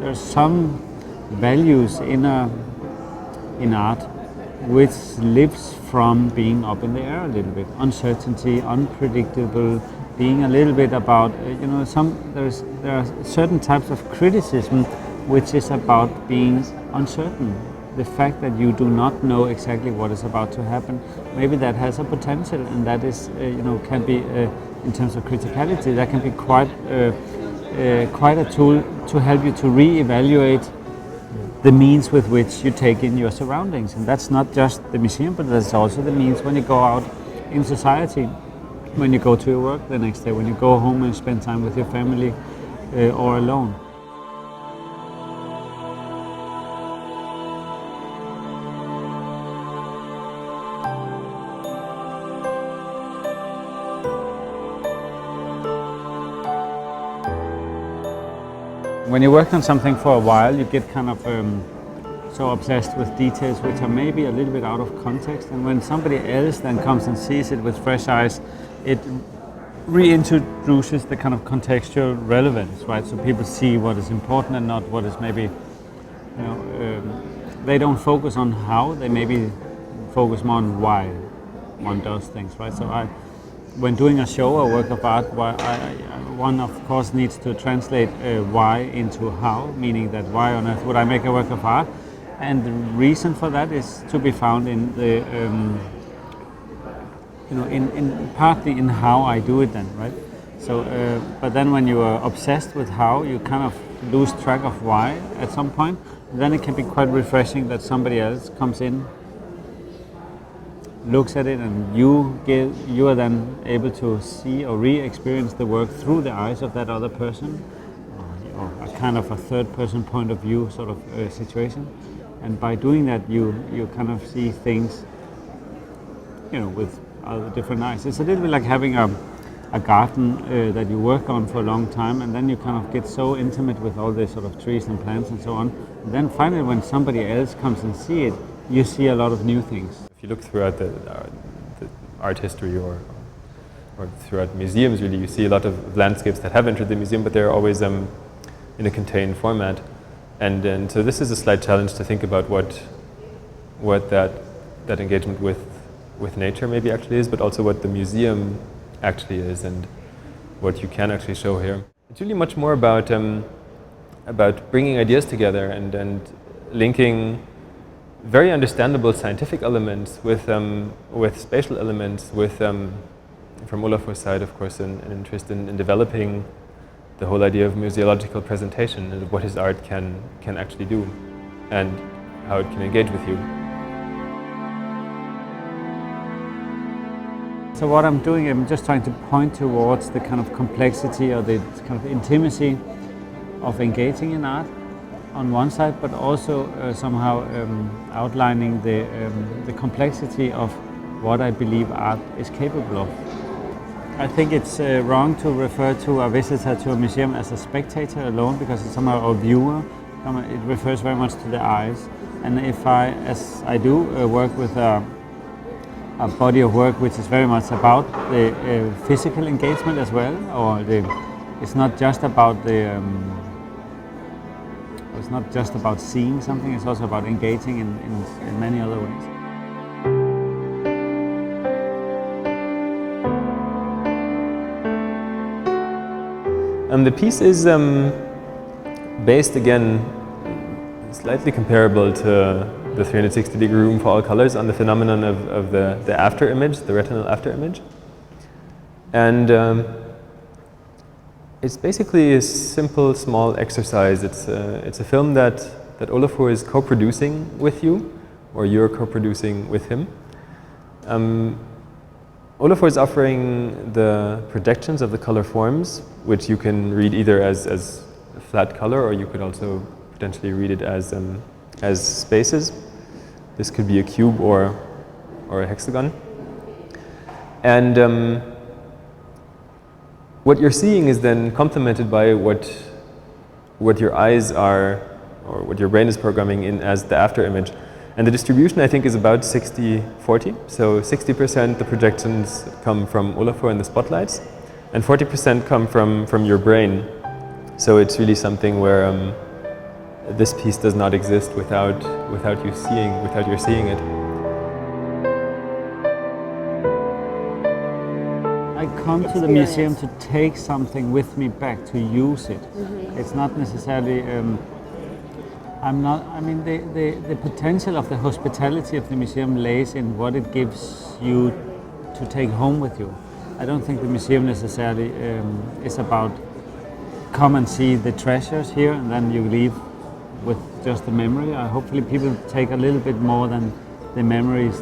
there's some values in art which lives from being up in the air a little bit. Uncertainty, unpredictable, being a little bit about, there are certain types of criticism which is about being uncertain. The fact that you do not know exactly what is about to happen, maybe that has a potential, and that is, can be, in terms of criticality, that can be quite a tool to help you to re-evaluate the means with which you take in your surroundings. And that's not just the museum, but that's also the means when you go out in society, when you go to your work the next day, when you go home and spend time with your family or alone. When you work on something for a while, you get kind of so obsessed with details which are maybe a little bit out of context, and when somebody else then comes and sees it with fresh eyes, it reintroduces the kind of contextual relevance, right? So people see what is important and not what is maybe, they don't focus on how, they maybe focus more on why one does things, right? So when doing a show or work of art, one of course needs to translate why into how, meaning that why on earth would I make a work of art? And the reason for that is to be found in the, partly in how I do it then, right? So, but then when you are obsessed with how, you kind of lose track of why at some point. Then it can be quite refreshing that somebody else comes in, looks at it, and you are then able to see or re-experience the work through the eyes of that other person, or a kind of a third-person point of view sort of situation. And by doing that, you kind of see things, with other different eyes. It's a little bit like having a garden that you work on for a long time, and then you kind of get so intimate with all the sort of trees and plants and so on. And then finally, when somebody else comes and see it, you see a lot of new things. If you look throughout the art history or throughout museums, really, you see a lot of landscapes that have entered the museum, but they're always in a contained format. And so this is a slight challenge to think about what that engagement with nature maybe actually is, but also what the museum actually is and what you can actually show here. It's really much more about bringing ideas together and linking very understandable scientific elements with spatial elements, with from Olafur's side, of course, an interest in developing the whole idea of museological presentation and what his art can actually do and how it can engage with you. So what I'm doing, I'm just trying to point towards the kind of complexity or the kind of intimacy of engaging in art on one side, but also somehow outlining the complexity of what I believe art is capable of. I think it's wrong to refer to a visitor to a museum as a spectator alone, because it's somehow a viewer. It refers very much to the eyes. And if as I do, work with a body of work which is very much about the physical engagement as well, or it's not just about it's not just about seeing something, it's also about engaging in many other ways. The piece is based, again, slightly comparable to the 360-degree room for all colors on the phenomenon of the after image, the retinal after image. And it's basically a simple, small exercise. It's a film that Olafur is co-producing with you, or you're co-producing with him. Olafur is offering the projections of the color forms, which you can read either as a flat color, or you could also potentially read it as spaces. This could be a cube or a hexagon. And what you're seeing is then complemented by what your eyes are, or what your brain is programming in as the after image. And the distribution, I think, is about 60-40. So 60% the projections come from Olafur and the spotlights, and 40% come from your brain. So it's really something where this piece does not exist without you seeing it. I come to the museum to take something with me back, to use it. It's not necessarily, the potential of the hospitality of the museum lays in what it gives you to take home with you. I don't think the museum necessarily is about come and see the treasures here and then you leave with just the memory. Hopefully people take a little bit more than the memories.